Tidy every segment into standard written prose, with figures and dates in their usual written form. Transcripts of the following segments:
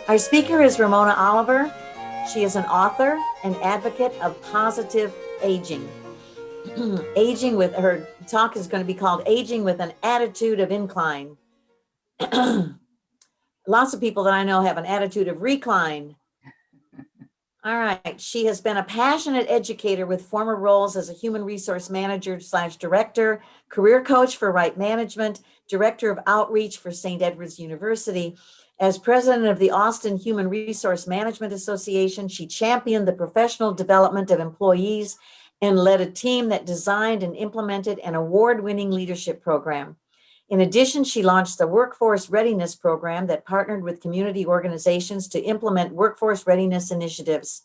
Our speaker is Ramona Oliver. She is an author and advocate of positive aging. Aging with her talk is going to be called Aging with an Attitude of Incline. Lots of people that I know have an attitude of recline. All right. She has been a passionate educator with former roles as a human resource manager / director, career coach for Right Management, director of outreach for St. Edward's University. As president of the Austin Human Resource Management Association, she championed the professional development of employees and led a team that designed and implemented an award-winning leadership program. In addition, she launched the Workforce Readiness Program that partnered with community organizations to implement workforce readiness initiatives.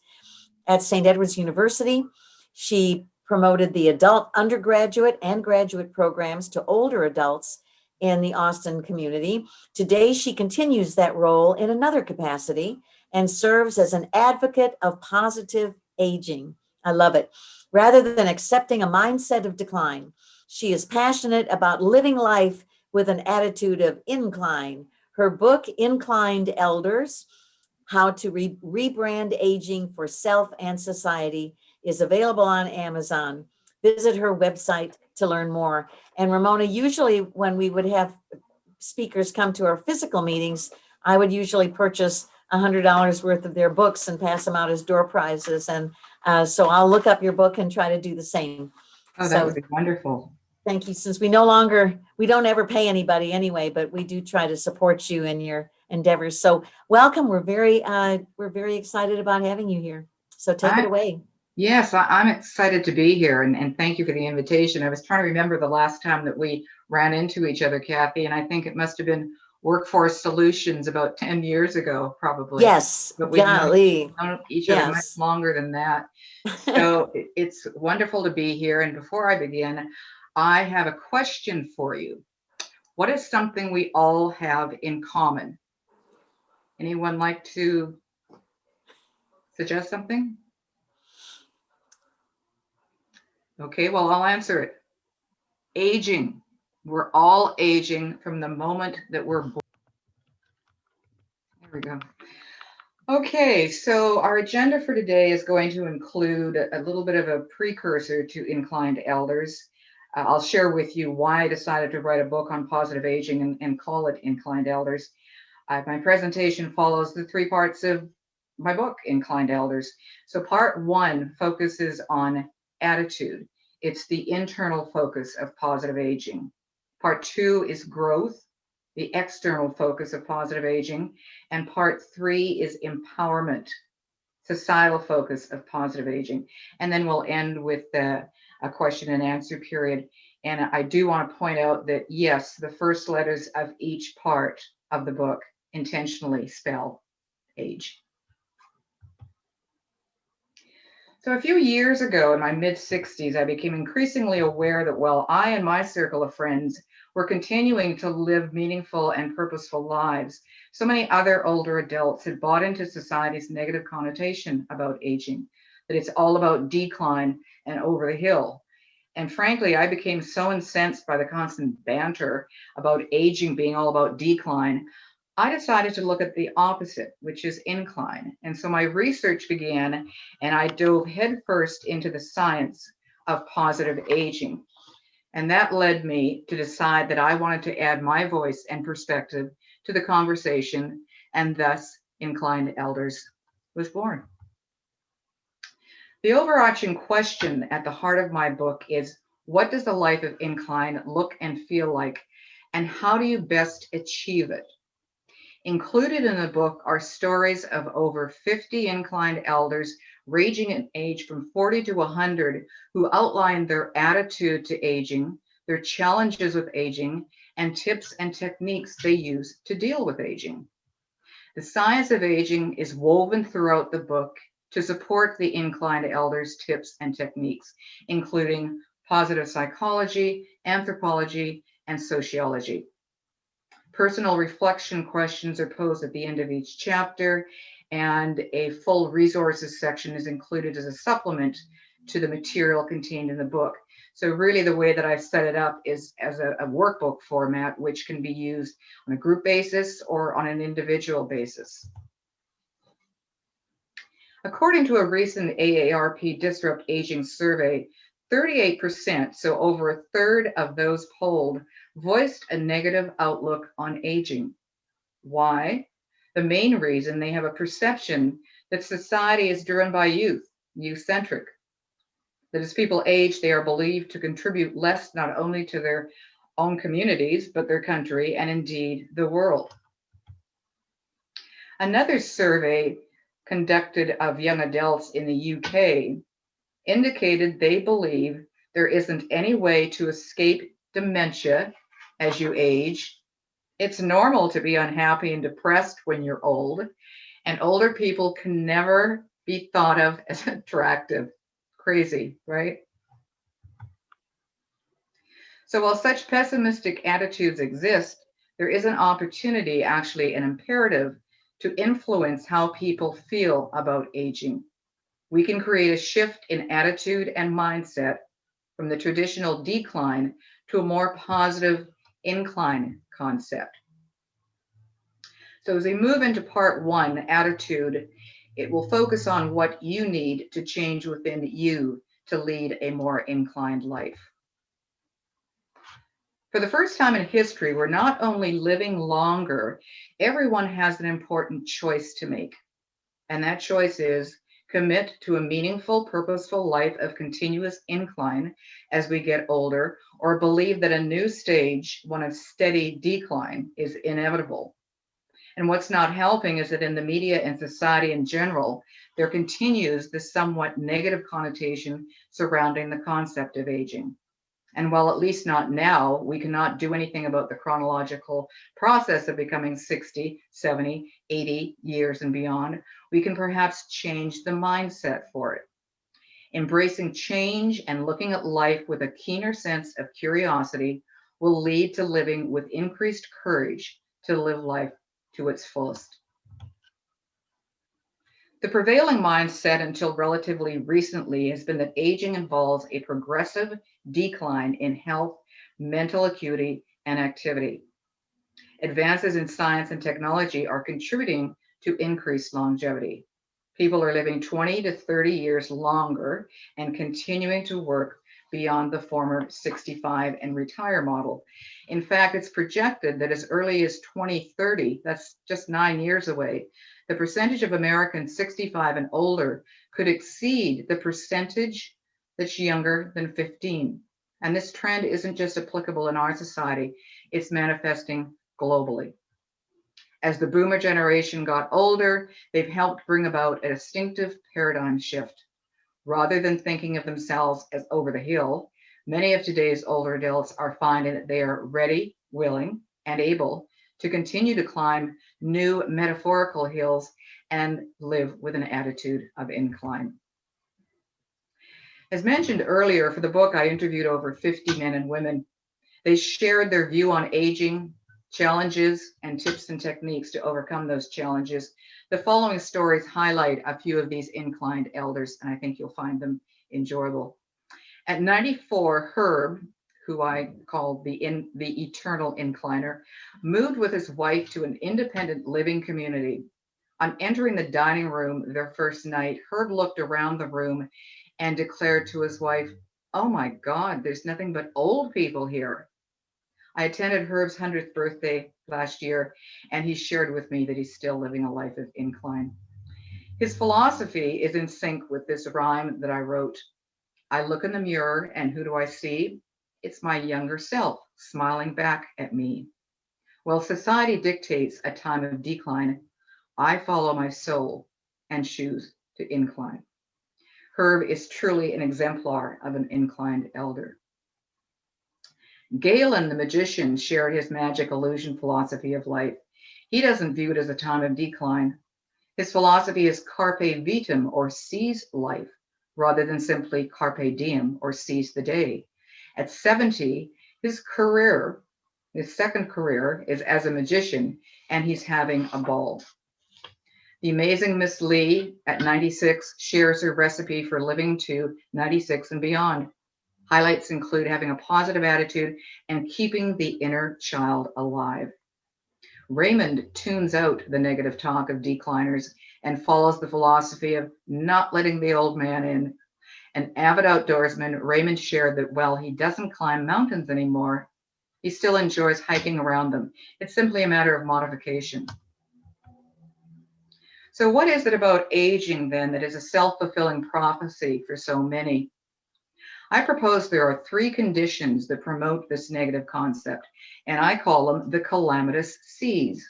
At St. Edward's University, she promoted the adult undergraduate and graduate programs to older adults in the Austin community. Today, she continues that role in another capacity and serves as an advocate of positive aging. I love it. Rather than accepting a mindset of decline, she is passionate about living life with an attitude of incline. Her book, Incline Elders, How to Rebrand Aging for Self and Society, is available on Amazon. Visit her website to learn more. And Ramona, usually when we would have speakers come to our physical meetings, I would usually purchase $100 worth of their books and pass them out as door prizes. And so I'll look up your book and try to do the same. Oh, that So would be wonderful. thank you. Since we don't ever pay anybody anyway, but we do try to support you in your endeavors. So welcome. We're very excited about having you here. So take it I, away. yes, I'm excited to be here and thank you for the invitation. I was trying to remember the last time that we ran into each other, Kathy, and I think it must have been Workforce Solutions about 10 years ago, probably. Yes, But we've golly. known each other much Yes. longer than that. So it's wonderful to be here. And before I begin, I have a question for you. What is something we all have in common? Anyone like to suggest something? Okay, well, I'll answer it. Aging. We're all aging from the moment that we're born. There we go. Okay, so our agenda for today is going to include a little bit of a precursor to Inclined Elders. I'll share with you why I decided to write a book on positive aging and call it Inclined Elders. My presentation follows the three parts of my book, Inclined Elders. So part one focuses on attitude. It's the internal focus of positive aging. Part two is growth, the external focus of positive aging. And part three is empowerment, societal focus of positive aging. And then we'll end with a question and answer period. And I do want to point out that, yes, the first letters of each part of the book intentionally spell age. So a few years ago, in my mid-60s, I became increasingly aware that while I and my circle of friends were continuing to live meaningful and purposeful lives, so many other older adults had bought into society's negative connotation about aging, that it's all about decline and over the hill. And frankly, I became so incensed by the constant banter about aging being all about decline, I decided to look at the opposite, which is incline. And so my research began, and I dove headfirst into the science of positive aging. And that led me to decide that I wanted to add my voice and perspective to the conversation, and thus Inclined Elders was born. The overarching question at the heart of my book is, what does the life of incline look and feel like, and how do you best achieve it? Included in the book are stories of over 50 inclined elders ranging in age from 40 to 100 who outline their attitude to aging, their challenges with aging, and tips and techniques they use to deal with aging. The science of aging is woven throughout the book to support the inclined elders' tips and techniques, including positive psychology, anthropology, and sociology. Personal reflection questions are posed at the end of each chapter, and a full resources section is included as a supplement to the material contained in the book. So really the way that I've set it up is as a workbook format, which can be used on a group basis or on an individual basis. According to a recent AARP Disrupt Aging survey, 38%, so over a third of those polled, voiced a negative outlook on aging. Why? The main reason: they have a perception that society is driven by youth-centric. That as people age, they are believed to contribute less not only to their own communities, but their country and indeed the world. Another survey conducted of young adults in the UK indicated they believe there isn't any way to escape dementia as you age. It's normal to be unhappy and depressed when you're old, and older people can never be thought of as attractive. Crazy, right? So while such pessimistic attitudes exist, there is an opportunity, actually an imperative, to influence how people feel about aging. We can create a shift in attitude and mindset from the traditional decline to a more positive incline concept. So as we move into part one, attitude, it will focus on what you need to change within you to lead a more inclined life. For the first time in history, we're not only living longer, everyone has an important choice to make. And that choice is commit to a meaningful, purposeful life of continuous incline as we get older, or believe that a new stage, one of steady decline, is inevitable. And what's not helping is that in the media and society in general, there continues this somewhat negative connotation surrounding the concept of aging. And while at least not now, we cannot do anything about the chronological process of becoming 60, 70, 80 years and beyond, we can perhaps change the mindset for it. Embracing change and looking at life with a keener sense of curiosity will lead to living with increased courage to live life to its fullest. The prevailing mindset until relatively recently has been that aging involves a progressive decline in health, mental acuity, and activity. Advances in science and technology are contributing to increased longevity. People are living 20 to 30 years longer and continuing to work beyond the former 65 and retire model. In fact, it's projected that as early as 2030, that's just 9 years away, the percentage of Americans 65 and older could exceed the percentage that's younger than 15. And this trend isn't just applicable in our society, it's manifesting globally. As the boomer generation got older, they've helped bring about a distinctive paradigm shift. Rather than thinking of themselves as over the hill, many of today's older adults are finding that they are ready, willing, and able to continue to climb new metaphorical hills and live with an attitude of incline. As mentioned earlier, for the book, I interviewed over 50 men and women. They shared their view on aging, challenges, and tips and techniques to overcome those challenges. The following stories highlight a few of these inclined elders, and I think you'll find them enjoyable. At 94, Herb, who I call the eternal incliner, moved with his wife to an independent living community. On entering the dining room their first night, Herb looked around the room and declared to his wife, "Oh my God, there's nothing but old people here." I attended Herb's 100th birthday last year, and he shared with me that he's still living a life of incline. His philosophy is in sync with this rhyme that I wrote. I look in the mirror, and who do I see? It's my younger self smiling back at me. While society dictates a time of decline, I follow my soul and choose to incline. Herb is truly an exemplar of an inclined elder. Galen, the magician, shared his magic illusion philosophy of life. He doesn't view it as a time of decline. His philosophy is carpe vitam, or seize life, rather than simply carpe diem, or seize the day. At 70, his second career, is as a magician, and he's having a ball. The amazing Miss Lee, at 96, shares her recipe for living to 96 and beyond. Highlights include having a positive attitude and keeping the inner child alive. Raymond tunes out the negative talk of decliners and follows the philosophy of not letting the old man in. An avid outdoorsman, Raymond shared that while he doesn't climb mountains anymore, he still enjoys hiking around them. It's simply a matter of modification. So what is it about aging then that is a self-fulfilling prophecy for so many? I propose there are 3 conditions that promote this negative concept, and I call them the Calamitous Seas.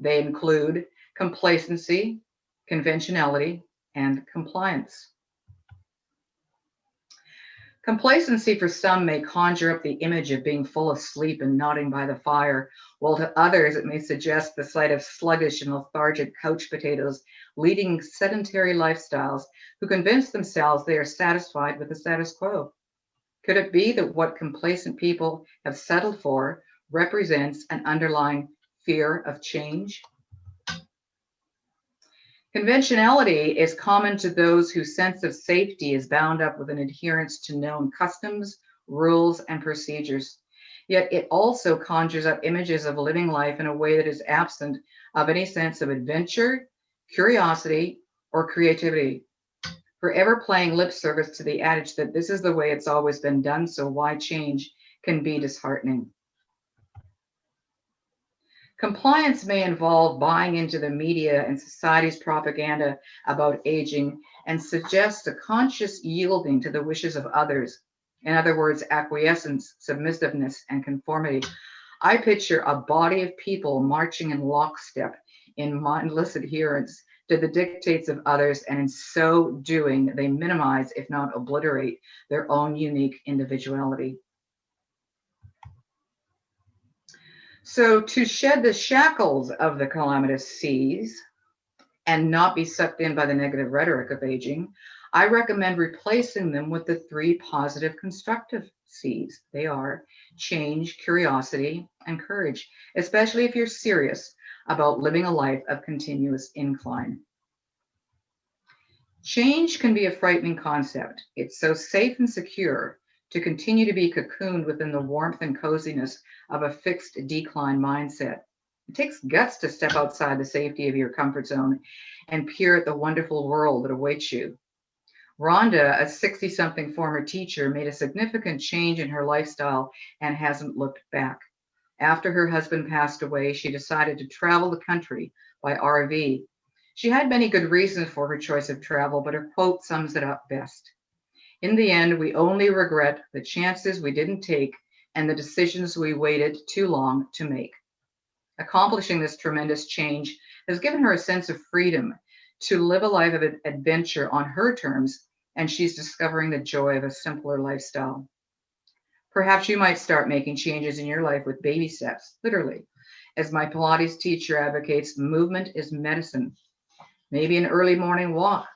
They include complacency, conventionality, and compliance. Complacency for some may conjure up the image of being full of sleep and nodding by the fire, while to others it may suggest the sight of sluggish and lethargic couch potatoes leading sedentary lifestyles who convince themselves they are satisfied with the status quo. Could it be that what complacent people have settled for represents an underlying fear of change? Conventionality is common to those whose sense of safety is bound up with an adherence to known customs, rules, and procedures. Yet it also conjures up images of living life in a way that is absent of any sense of adventure, curiosity, or creativity. Forever playing lip service to the adage that this is the way it's always been done, so why change, can be disheartening. Compliance may involve buying into the media and society's propaganda about aging and suggests a conscious yielding to the wishes of others. In other words, acquiescence, submissiveness, and conformity. I picture a body of people marching in lockstep in mindless adherence to the dictates of others, and in so doing, they minimize, if not obliterate, their own unique individuality. So to shed the shackles of the calamitous seas and not be sucked in by the negative rhetoric of aging, I recommend replacing them with the 3 positive constructive seeds. They are change, curiosity, and courage, especially if you're serious about living a life of continuous incline. Change can be a frightening concept. It's so safe and secure to continue to be cocooned within the warmth and coziness of a fixed decline mindset. It takes guts to step outside the safety of your comfort zone and peer at the wonderful world that awaits you. Rhonda, a 60-something former teacher, made a significant change in her lifestyle and hasn't looked back. After her husband passed away, she decided to travel the country by RV. She had many good reasons for her choice of travel, but her quote sums it up best. In the end, we only regret the chances we didn't take and the decisions we waited too long to make. Accomplishing this tremendous change has given her a sense of freedom to live a life of adventure on her terms, and she's discovering the joy of a simpler lifestyle. Perhaps you might start making changes in your life with baby steps, literally. As my Pilates teacher advocates, movement is medicine. Maybe an early morning walk.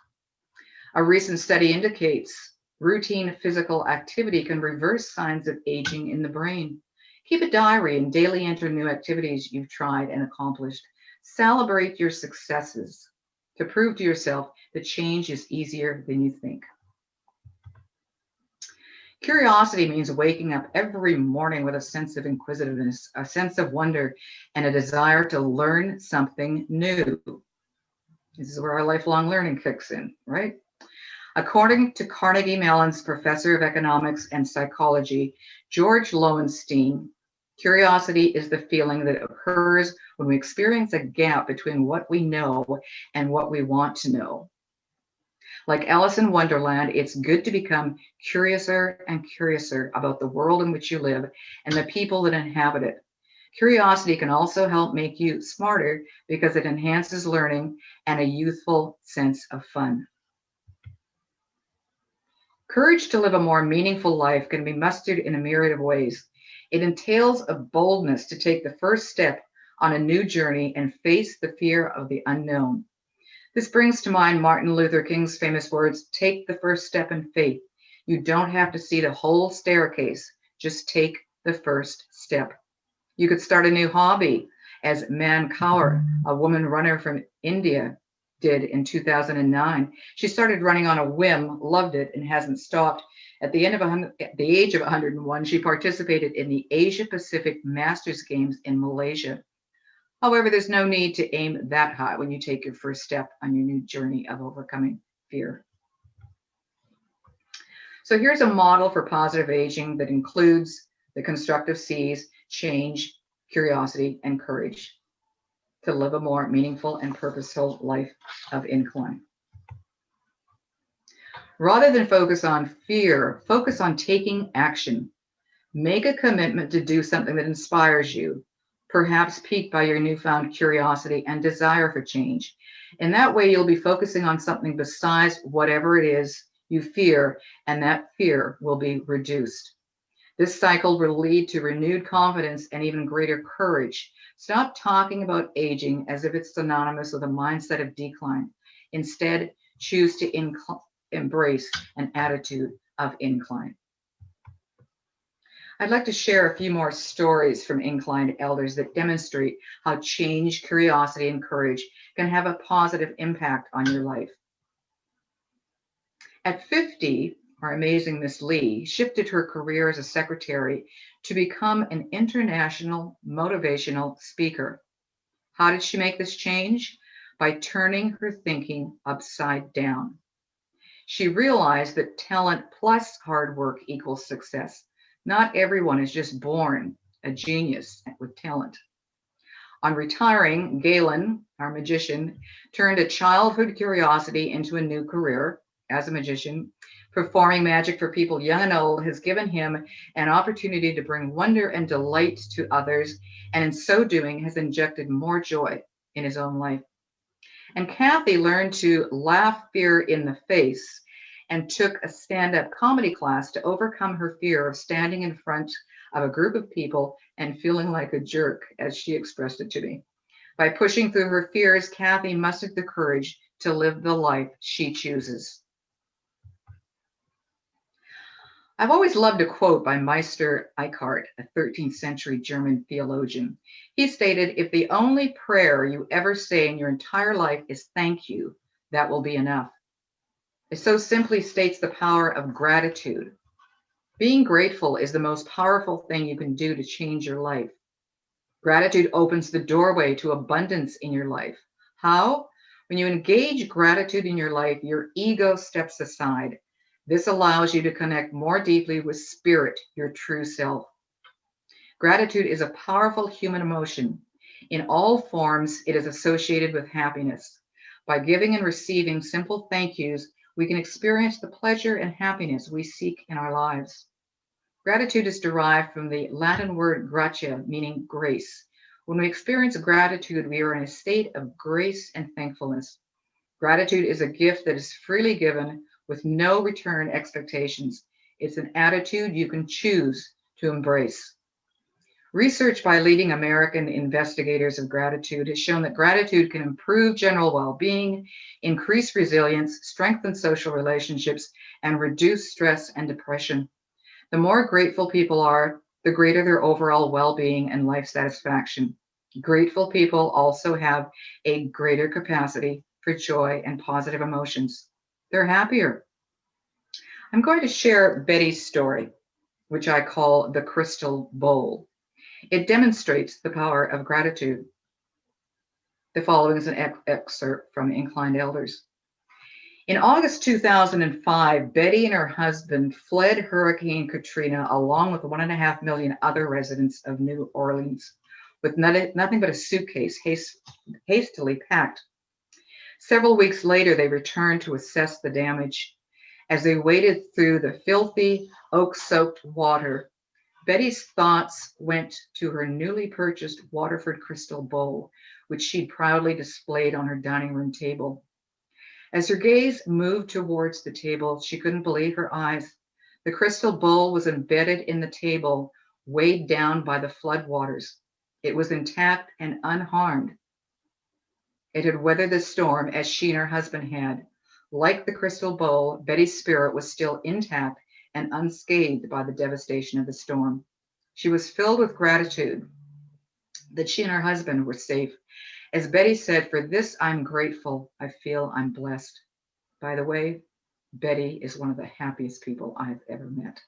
A recent study indicates routine physical activity can reverse signs of aging in the brain. Keep a diary and daily enter new activities you've tried and accomplished. Celebrate your successes to prove to yourself that change is easier than you think. Curiosity means waking up every morning with a sense of inquisitiveness, a sense of wonder, and a desire to learn something new. This is where our lifelong learning kicks in, right? According to Carnegie Mellon's professor of economics and psychology, George Lowenstein, curiosity is the feeling that occurs when we experience a gap between what we know and what we want to know. Like Alice in Wonderland, it's good to become curiouser and curiouser about the world in which you live and the people that inhabit it. Curiosity can also help make you smarter because it enhances learning and a youthful sense of fun. Courage to live a more meaningful life can be mustered in a myriad of ways. It entails a boldness to take the first step on a new journey and face the fear of the unknown. This brings to mind Martin Luther King's famous words, "Take the first step in faith. You don't have to see the whole staircase. Just take the first step." You could start a new hobby, as Man Kaur, a woman runner from India, did in 2009. She started running on a whim, loved it, and hasn't stopped. At the age of 101, she participated in the Asia Pacific Masters Games in Malaysia. However, there's no need to aim that high when you take your first step on your new journey of overcoming fear. So here's a model for positive aging that includes the constructive C's: change, curiosity, and courage to live a more meaningful and purposeful life of incline. Rather than focus on fear, focus on taking action. Make a commitment to do something that inspires you, perhaps piqued by your newfound curiosity and desire for change. In that way, you'll be focusing on something besides whatever it is you fear, and that fear will be reduced. This cycle will lead to renewed confidence and even greater courage. Stop talking about aging as if it's synonymous with a mindset of decline. Instead, choose to embrace an attitude of incline. I'd like to share a few more stories from Incline Elders that demonstrate how change, curiosity, and courage can have a positive impact on your life. At 50, our amazing Miss Lee shifted her career as a secretary to become an international motivational speaker. How did she make this change? By turning her thinking upside down. She realized that talent plus hard work equals success. Not everyone is just born a genius with talent. On retiring, Galen, our magician, turned a childhood curiosity into a new career as a magician. Performing magic for people young and old has given him an opportunity to bring wonder and delight to others, and in so doing has injected more joy in his own life. And Kathy learned to laugh fear in the face and took a stand-up comedy class to overcome her fear of standing in front of a group of people and feeling like a jerk, as she expressed it to me. By pushing through her fears, Kathy mustered the courage to live the life she chooses. I've always loved a quote by Meister Eckhart, a 13th century German theologian. He stated, "If the only prayer you ever say in your entire life is thank you, that will be enough." It so simply states the power of gratitude. Being grateful is the most powerful thing you can do to change your life. Gratitude opens the doorway to abundance in your life. How? When you engage gratitude in your life, your ego steps aside. This allows you to connect more deeply with spirit, your true self. Gratitude is a powerful human emotion. In all forms, it is associated with happiness. By giving and receiving simple thank yous, we can experience the pleasure and happiness we seek in our lives. Gratitude is derived from the Latin word gratia, meaning grace. When we experience gratitude, we are in a state of grace and thankfulness. Gratitude is a gift that is freely given with no return expectations. It's an attitude you can choose to embrace. Research by leading American investigators of gratitude has shown that gratitude can improve general well-being, increase resilience, strengthen social relationships, and reduce stress and depression. The more grateful people are, the greater their overall well-being and life satisfaction. Grateful people also have a greater capacity for joy and positive emotions. They're happier. I'm going to share Betty's story, which I call the crystal bowl. It demonstrates the power of gratitude. The following is an excerpt from Incline Elders. In August 2005, Betty and her husband fled Hurricane Katrina along with 1.5 million other residents of New Orleans with nothing but a suitcase hastily packed. Several weeks later, they returned to assess the damage. As they waded through the filthy, oak-soaked water, Betty's thoughts went to her newly purchased Waterford crystal bowl, which she'd proudly displayed on her dining room table. As her gaze moved towards the table, she couldn't believe her eyes. The crystal bowl was embedded in the table, weighed down by the floodwaters. It was intact and unharmed. It had weathered the storm as she and her husband had. Like the crystal bowl, Betty's spirit was still intact and unscathed by the devastation of the storm. She was filled with gratitude that she and her husband were safe. As Betty said, "For this I'm grateful. I feel I'm blessed." By the way, Betty is one of the happiest people I've ever met.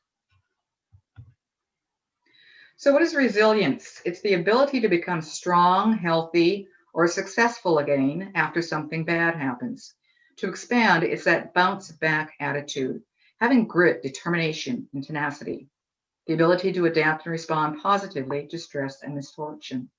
So what is resilience? It's the ability to become strong, healthy, or successful again after something bad happens. To expand, it's that bounce back attitude, having grit, determination, and tenacity, the ability to adapt and respond positively to stress and misfortune.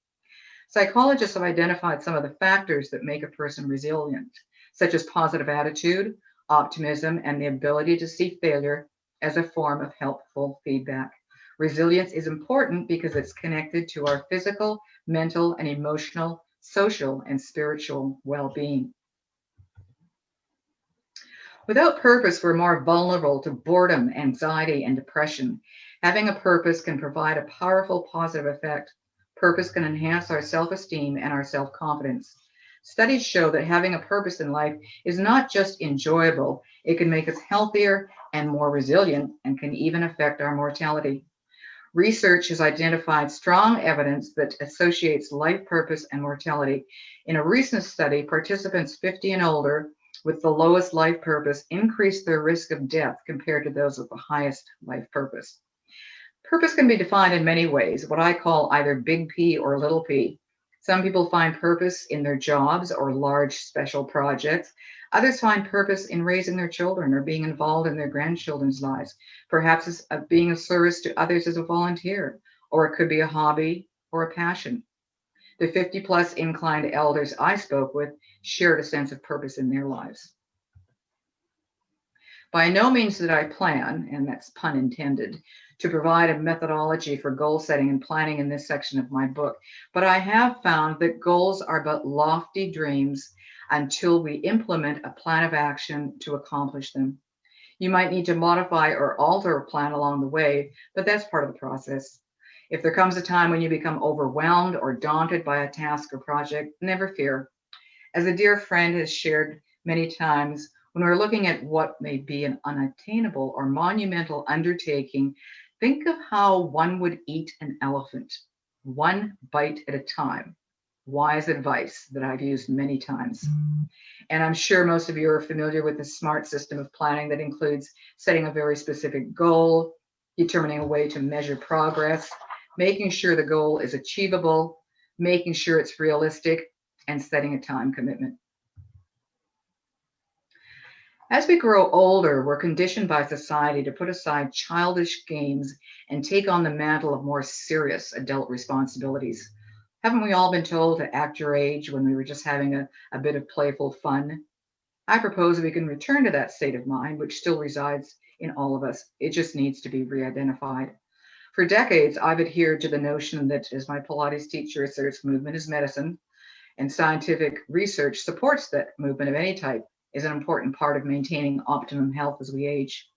Psychologists have identified some of the factors that make a person resilient, such as positive attitude, optimism, and the ability to see failure as a form of helpful feedback. Resilience is important because it's connected to our physical, mental, and emotional, social, and spiritual well-being. Without purpose, we're more vulnerable to boredom, anxiety, and depression. Having a purpose can provide a powerful positive effect. Purpose can enhance our self-esteem and our self-confidence. Studies show that having a purpose in life is not just enjoyable, it can make us healthier and more resilient and can even affect our mortality. Research has identified strong evidence that associates life purpose and mortality. In a recent study, participants 50 and older with the lowest life purpose increased their risk of death compared to those with the highest life purpose. Purpose can be defined in many ways, what I call either big P or little p. Some people find purpose in their jobs or large special projects. Others find purpose in raising their children or being involved in their grandchildren's lives. Perhaps it's being of service to others as a volunteer, or it could be a hobby or a passion. The 50 plus inclined elders I spoke with shared a sense of purpose in their lives. By no means did I plan, and that's pun intended, to provide a methodology for goal setting and planning in this section of my book, but I have found that goals are but lofty dreams until we implement a plan of action to accomplish them. You might need to modify or alter a plan along the way, but that's part of the process. If there comes a time when you become overwhelmed or daunted by a task or project, never fear. As a dear friend has shared many times, when we're looking at what may be an unattainable or monumental undertaking, think of how one would eat an elephant, one bite at a time. Wise advice that I've used many times. And I'm sure most of you are familiar with the SMART system of planning that includes setting a very specific goal, determining a way to measure progress, making sure the goal is achievable, making sure it's realistic, and setting a time commitment. As we grow older, we're conditioned by society to put aside childish games and take on the mantle of more serious adult responsibilities. Haven't we all been told to act your age when we were just having a bit of playful fun? I propose we can return to that state of mind, which still resides in all of us. It just needs to be re-identified. For decades, I've adhered to the notion that, as my Pilates teacher asserts, movement is medicine, and scientific research supports that movement of any type is an important part of maintaining optimum health as we age.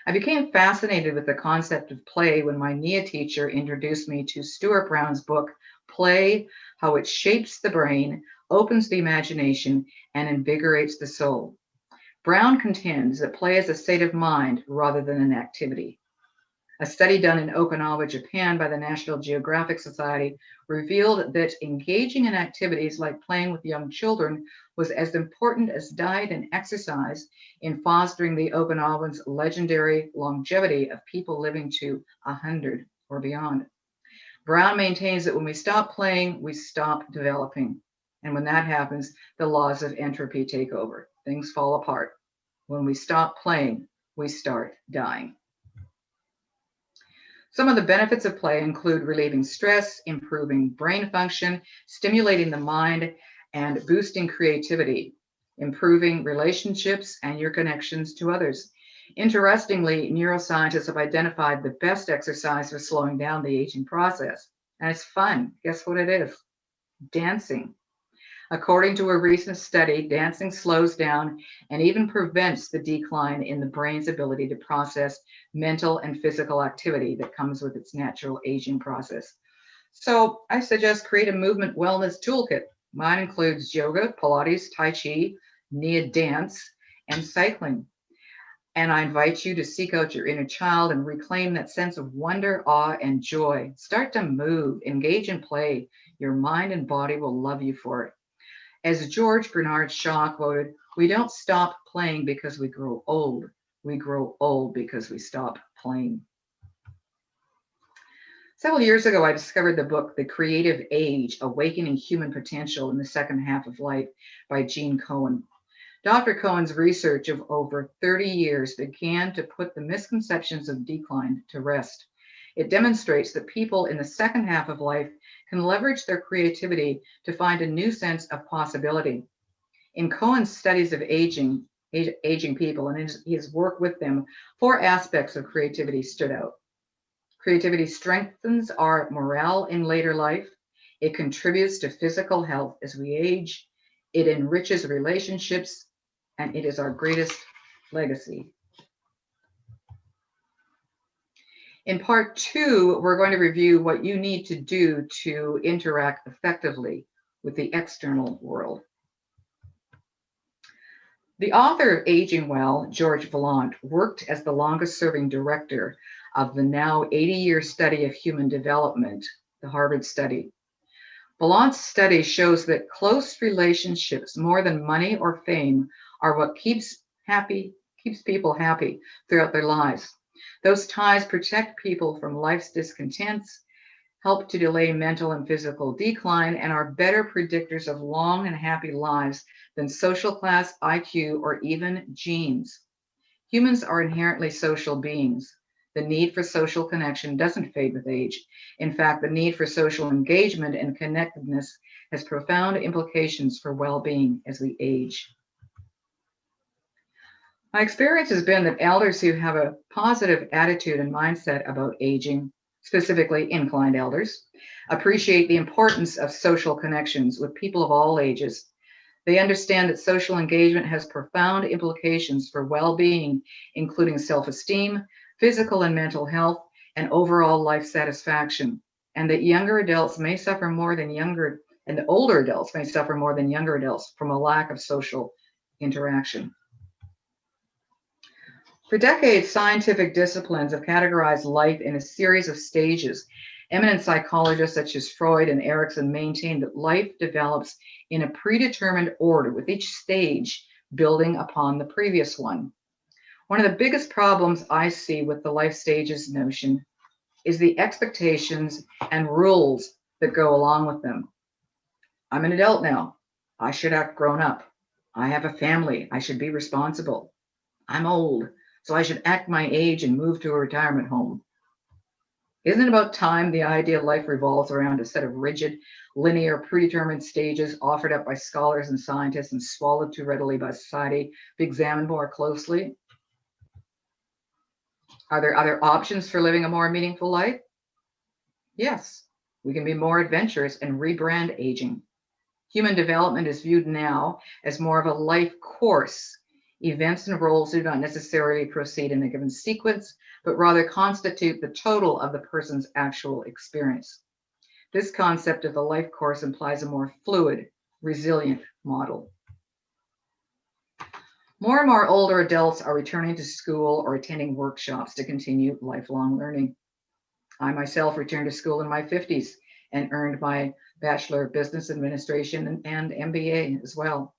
I became fascinated with the concept of play when my NIA teacher introduced me to Stuart Brown's book, Play, How It Shapes the Brain, Opens the Imagination, and Invigorates the Soul. Brown contends that play is a state of mind rather than an activity. A study done in Okinawa, Japan by the National Geographic Society revealed that engaging in activities like playing with young children was as important as diet and exercise in fostering the Okinawans' legendary longevity of people living to 100 or beyond. Brown maintains that when we stop playing, we stop developing. And when that happens, the laws of entropy take over. Things fall apart. When we stop playing, we start dying. Some of the benefits of play include relieving stress, improving brain function, stimulating the mind, and boosting creativity, improving relationships and your connections to others. Interestingly, neuroscientists have identified the best exercise for slowing down the aging process, and it's fun. Guess what it is? Dancing. According to a recent study, dancing slows down and even prevents the decline in the brain's ability to process mental and physical activity that comes with its natural aging process. So I suggest create a movement wellness toolkit. Mine includes yoga, Pilates, Tai Chi, Nia dance, and cycling. And I invite you to seek out your inner child and reclaim that sense of wonder, awe, and joy. Start to move, engage in play. Your mind and body will love you for it. As George Bernard Shaw quoted, we don't stop playing because we grow old. We grow old because we stop playing. Several years ago, I discovered the book, The Creative Age, Awakening Human Potential in the Second Half of Life by Gene Cohen. Dr. Cohen's research of over 30 years began to put the misconceptions of decline to rest. It demonstrates that people in the second half of life can leverage their creativity to find a new sense of possibility. In Cohen's studies of aging people and his work with them, 4 aspects of creativity stood out. Creativity strengthens our morale in later life. It contributes to physical health as we age. It enriches relationships, and it is our greatest legacy. In part 2, we're going to review what you need to do to interact effectively with the external world. The author of Aging Well, George Vaillant, worked as the longest-serving director of the now 80-year study of human development, the Harvard study. Vaillant's study shows that close relationships, more than money or fame, are what keeps people happy throughout their lives. Those ties protect people from life's discontents, help to delay mental and physical decline, and are better predictors of long and happy lives than social class, IQ, or even genes. Humans are inherently social beings. The need for social connection doesn't fade with age. In fact, the need for social engagement and connectedness has profound implications for well-being as we age. My experience has been that elders who have a positive attitude and mindset about aging, specifically inclined elders, appreciate the importance of social connections with people of all ages. They understand that social engagement has profound implications for well-being, including self-esteem, physical and mental health, and overall life satisfaction, and that younger adults may suffer more than younger, and the older adults may suffer more than younger adults from a lack of social interaction. For decades, scientific disciplines have categorized life in a series of stages. Eminent psychologists such as Freud and Erikson maintain that life develops in a predetermined order, with each stage building upon the previous one. One of the biggest problems I see with the life stages notion is the expectations and rules that go along with them. I'm an adult now. I should act grown up. I have a family. I should be responsible. I'm old, so I should act my age and move to a retirement home. Isn't it about time the idea of life revolves around a set of rigid, linear, predetermined stages offered up by scholars and scientists and swallowed too readily by society be examined more closely? Are there other options for living a more meaningful life? Yes, we can be more adventurous and rebrand aging. Human development is viewed now as more of a life course. Events and roles do not necessarily proceed in a given sequence, but rather constitute the total of the person's actual experience. This concept of the life course implies a more fluid, resilient model. More and more older adults are returning to school or attending workshops to continue lifelong learning. I myself returned to school in my 50s and earned my Bachelor of Business Administration and MBA as well.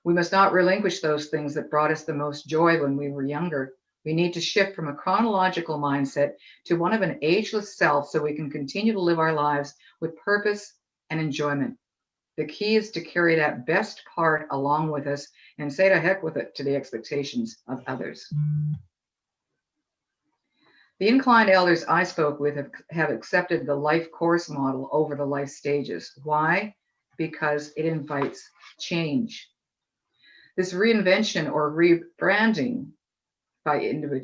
We must not relinquish those things that brought us the most joy when we were younger. We need to shift from a chronological mindset to one of an ageless self so we can continue to live our lives with purpose and enjoyment. The key is to carry that best part along with us and say to heck with it to the expectations of others. The inclined elders I spoke with have accepted the life course model over the life stages. Why? Because it invites change. This reinvention or rebranding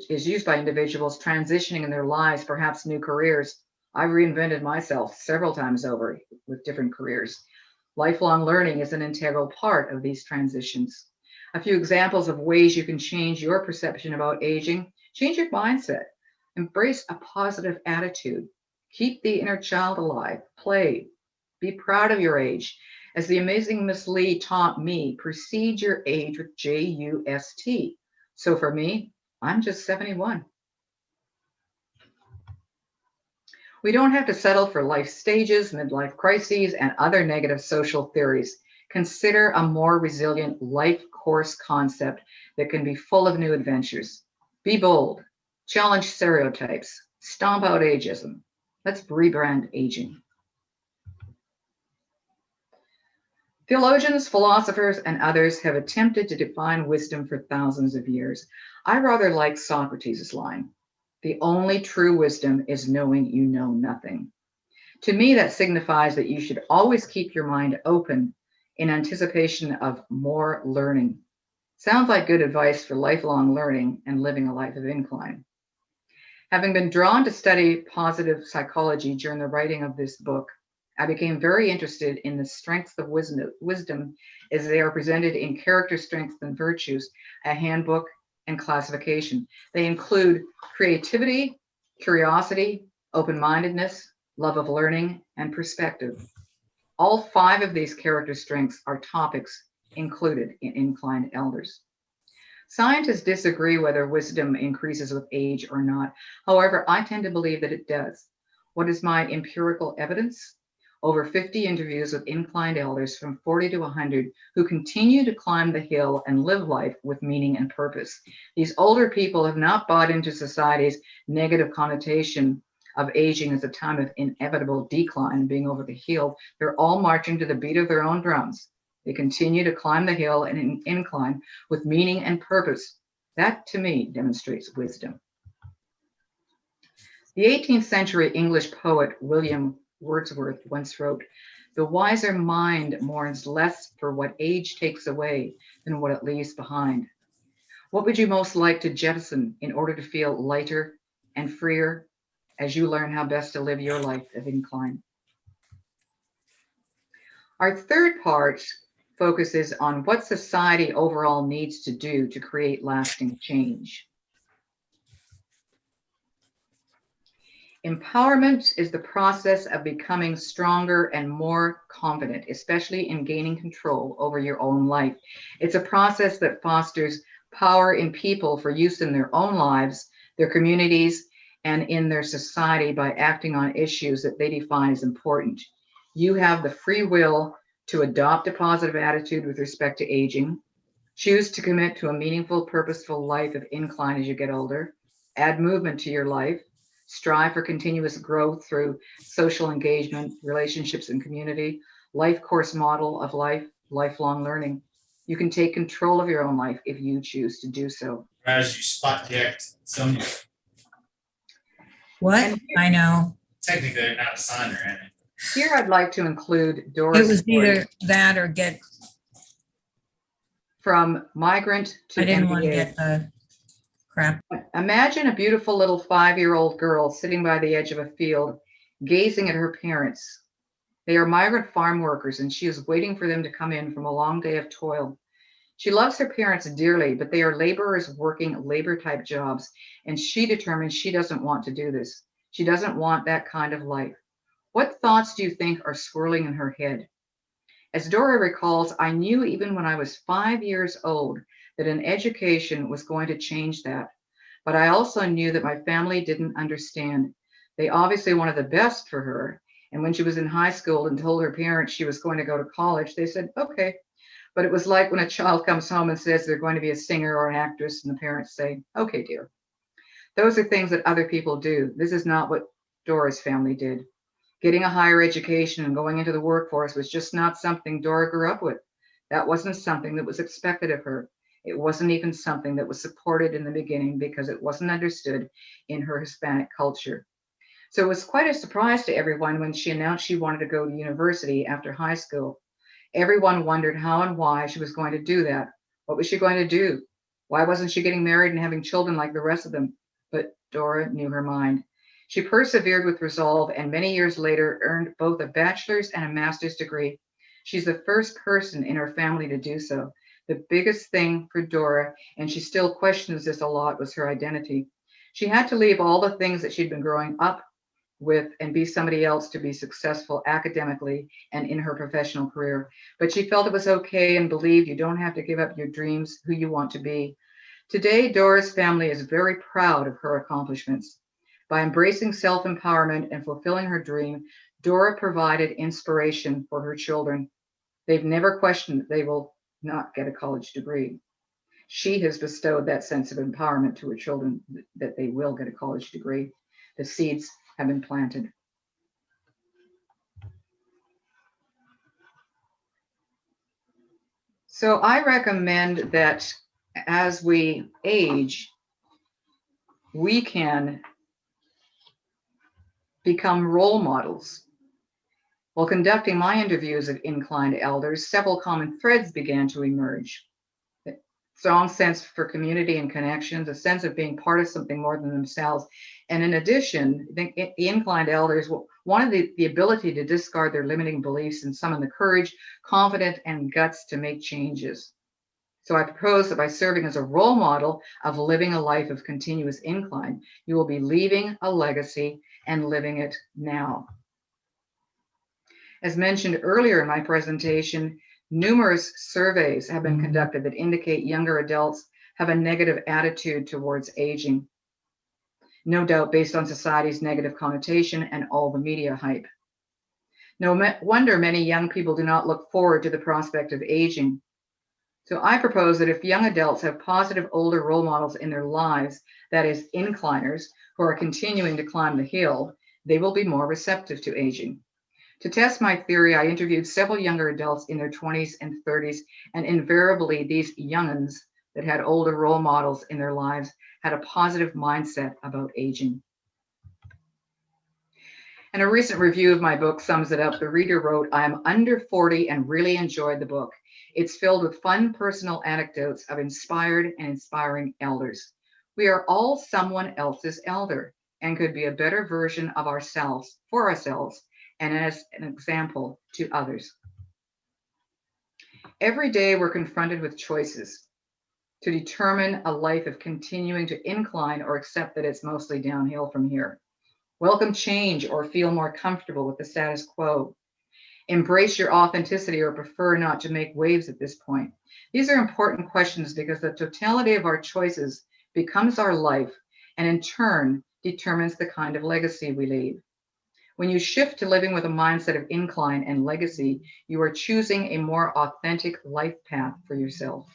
is used by individuals transitioning in their lives, perhaps new careers. I've reinvented myself several times over with different careers. Lifelong learning is an integral part of these transitions. A few examples of ways you can change your perception about aging: change your mindset, embrace a positive attitude, keep the inner child alive, play, be proud of your age. As the amazing Miss Lee taught me, precede your age with J-U-S-T. So for me, I'm just 71. We don't have to settle for life stages, midlife crises, and other negative social theories. Consider a more resilient life course concept that can be full of new adventures. Be bold, challenge stereotypes, stomp out ageism. Let's rebrand aging. Theologians, philosophers, and others have attempted to define wisdom for thousands of years. I rather like Socrates' line, "The only true wisdom is knowing you know nothing." To me, that signifies that you should always keep your mind open in anticipation of more learning. Sounds like good advice for lifelong learning and living a life of incline. Having been drawn to study positive psychology during the writing of this book, I became very interested in the strengths of wisdom as they are presented in Character Strengths and Virtues, a handbook and classification. They include creativity, curiosity, open-mindedness, love of learning, and perspective. All 5 of these character strengths are topics included in Incline Elders. Scientists disagree whether wisdom increases with age or not. However, I tend to believe that it does. What is my empirical evidence? Over 50 interviews with inclined elders from 40 to 100 who continue to climb the hill and live life with meaning and purpose. These older people have not bought into society's negative connotation of aging as a time of inevitable decline and being over the hill. They're all marching to the beat of their own drums. They continue to climb the hill and incline with meaning and purpose. That, to me, demonstrates wisdom. The 18th century English poet William Wordsworth once wrote, "The wiser mind mourns less for what age takes away than what it leaves behind." What would you most like to jettison in order to feel lighter and freer as you learn how best to live your life of incline? Our third part focuses on what society overall needs to do to create lasting change. Empowerment is the process of becoming stronger and more confident, especially in gaining control over your own life. It's a process that fosters power in people for use in their own lives, their communities, and in their society by acting on issues that they define as important. You have the free will to adopt a positive attitude with respect to aging, choose to commit to a meaningful, purposeful life of incline as you get older, add movement to your life, strive for continuous growth through social engagement, relationships, and community, life course model of life, lifelong learning. You can take control of your own life if you choose to do so. As you spot checked some. What? I know. Technically, they're not a sign or anything. Here I'd like to include Doris' It was story either that or get, from migrant to I didn't want to MBA. get the crap. Imagine a beautiful little 5-year-old girl sitting by the edge of a field, gazing at her parents. They are migrant farm workers, and she is waiting for them to come in from a long day of toil. She loves her parents dearly, but they are laborers working labor-type jobs, and she determines she doesn't want to do this. She doesn't want that kind of life. What thoughts do you think are swirling in her head? As Dora recalls, I knew even when I was 5 years old that an education was going to change that. But I also knew that my family didn't understand. They obviously wanted the best for her. And when she was in high school and told her parents she was going to go to college, they said, okay. But it was like when a child comes home and says they're going to be a singer or an actress, and the parents say, okay, dear. Those are things that other people do. This is not what Dora's family did. Getting a higher education and going into the workforce was just not something Dora grew up with. That wasn't something that was expected of her. It wasn't even something that was supported in the beginning because it wasn't understood in her Hispanic culture. So it was quite a surprise to everyone when she announced she wanted to go to university after high school. Everyone wondered how and why she was going to do that. What was she going to do? Why wasn't she getting married and having children like the rest of them? But Dora knew her mind. She persevered with resolve and many years later earned both a bachelor's and a master's degree. She's the first person in her family to do so. The biggest thing for Dora, and she still questions this a lot, was her identity. She had to leave all the things that she'd been growing up with and be somebody else to be successful academically and in her professional career. But she felt it was okay and believed you don't have to give up your dreams, who you want to be. Today, Dora's family is very proud of her accomplishments. By embracing self-empowerment and fulfilling her dream, Dora provided inspiration for her children. They've never questioned that they will not get a college degree. She has bestowed that sense of empowerment to her children that they will get a college degree. The seeds have been planted. So I recommend that as we age, we can become role models. While conducting my interviews of inclined elders, several common threads began to emerge. A strong sense for community and connections, a sense of being part of something more than themselves. And in addition, the inclined elders wanted the ability to discard their limiting beliefs and summon the courage, confidence, and guts to make changes. So I propose that by serving as a role model of living a life of continuous incline, you will be leaving a legacy and living it now. As mentioned earlier in my presentation, numerous surveys have been conducted that indicate younger adults have a negative attitude towards aging, no doubt based on society's negative connotation and all the media hype. No wonder many young people do not look forward to the prospect of aging. So I propose that if young adults have positive older role models in their lives, that is, incliners who are continuing to climb the hill, they will be more receptive to aging. To test my theory, I interviewed several younger adults in their 20s and 30s, and invariably these young'uns that had older role models in their lives had a positive mindset about aging. And a recent review of my book sums it up. The reader wrote, "I am under 40 and really enjoyed the book. It's filled with fun personal anecdotes of inspired and inspiring elders. We are all someone else's elder and could be a better version of ourselves, for ourselves, and as an example to others." Every day we're confronted with choices to determine a life of continuing to incline or accept that it's mostly downhill from here. Welcome change or feel more comfortable with the status quo. Embrace your authenticity or prefer not to make waves at this point. These are important questions because the totality of our choices becomes our life and in turn determines the kind of legacy we leave. When you shift to living with a mindset of incline and legacy, you are choosing a more authentic life path for yourself.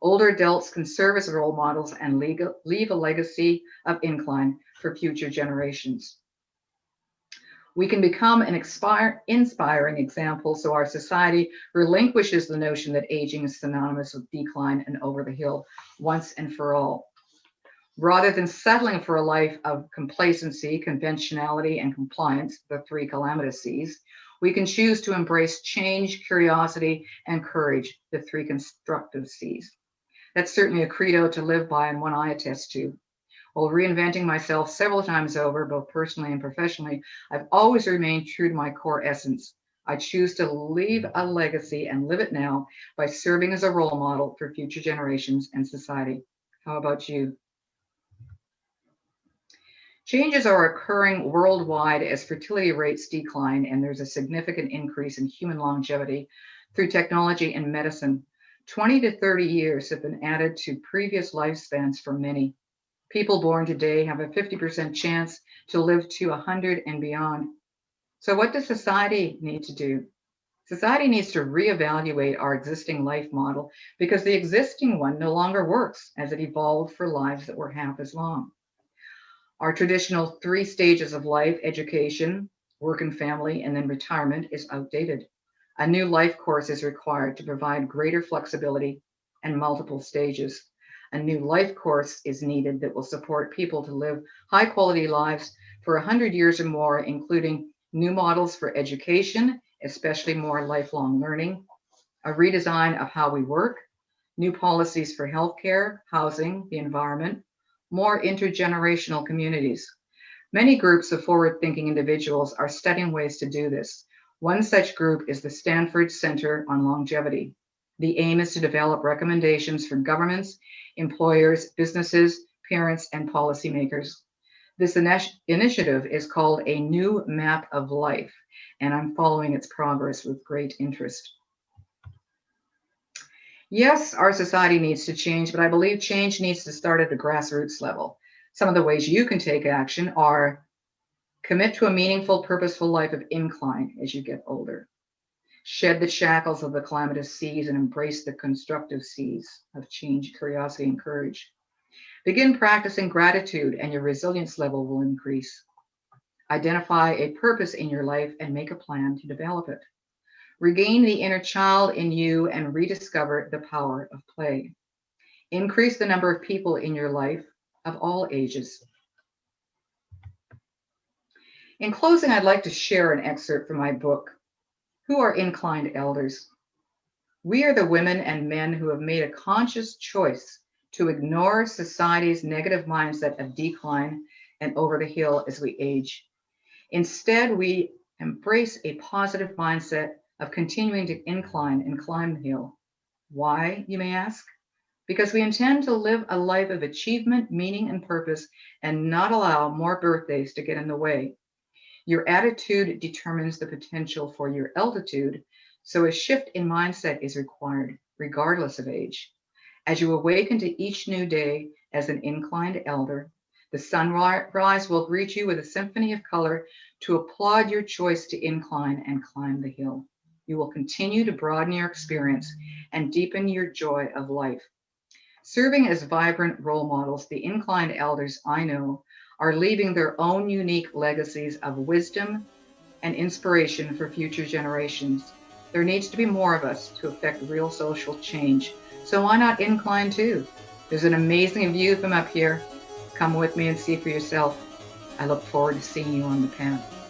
Older adults can serve as role models and leave a legacy of incline for future generations. We can become an inspiring example so our society relinquishes the notion that aging is synonymous with decline and over the hill once and for all. Rather than settling for a life of complacency, conventionality, and compliance, the three Calamitous Seas, we can choose to embrace change, curiosity, and courage, the three Constructive Seas. That's certainly a credo to live by and one I attest to. While reinventing myself several times over, both personally and professionally, I've always remained true to my core essence. I choose to leave a legacy and live it now by serving as a role model for future generations and society. How about you? Changes are occurring worldwide as fertility rates decline, and there's a significant increase in human longevity through technology and medicine. 20 to 30 years have been added to previous lifespans for many. People born today have a 50% chance to live to 100 and beyond. So what does society need to do? Society needs to reevaluate our existing life model because the existing one no longer works as it evolved for lives that were half as long. Our traditional 3 stages of life, education, work and family, and then retirement, is outdated. A new life course is required to provide greater flexibility and multiple stages. A new life course is needed that will support people to live high quality lives for 100 years or more, including new models for education, especially more lifelong learning, a redesign of how we work, new policies for healthcare, housing, the environment, more intergenerational communities. Many groups of forward-thinking individuals are studying ways to do this. One such group is the Stanford Center on Longevity. The aim is to develop recommendations for governments, employers, businesses, parents, and policymakers. This initiative is called A New Map of Life, and I'm following its progress with great interest. Yes, our society needs to change, but I believe change needs to start at the grassroots level. Some of the ways you can take action are commit to a meaningful, purposeful life of incline as you get older. Shed the shackles of the Calamitous Seas and embrace the Constructive Seas of change, curiosity, and courage. Begin practicing gratitude and your resilience level will increase. Identify a purpose in your life and make a plan to develop it. Regain the inner child in you and rediscover the power of play. Increase the number of people in your life of all ages. In closing, I'd like to share an excerpt from my book, Who Are Inclined Elders? We are the women and men who have made a conscious choice to ignore society's negative mindset of decline and over the hill as we age. Instead, we embrace a positive mindset of continuing to incline and climb the hill. Why, you may ask? Because we intend to live a life of achievement, meaning, and purpose, and not allow more birthdays to get in the way. Your attitude determines the potential for your altitude, so a shift in mindset is required, regardless of age. As you awaken to each new day as an inclined elder, the sunrise will greet you with a symphony of color to applaud your choice to incline and climb the hill. You will continue to broaden your experience and deepen your joy of life. Serving as vibrant role models, the inclined elders I know are leaving their own unique legacies of wisdom and inspiration for future generations. There needs to be more of us to affect real social change. So why not incline too? There's an amazing view from up here. Come with me and see for yourself. I look forward to seeing you on the path.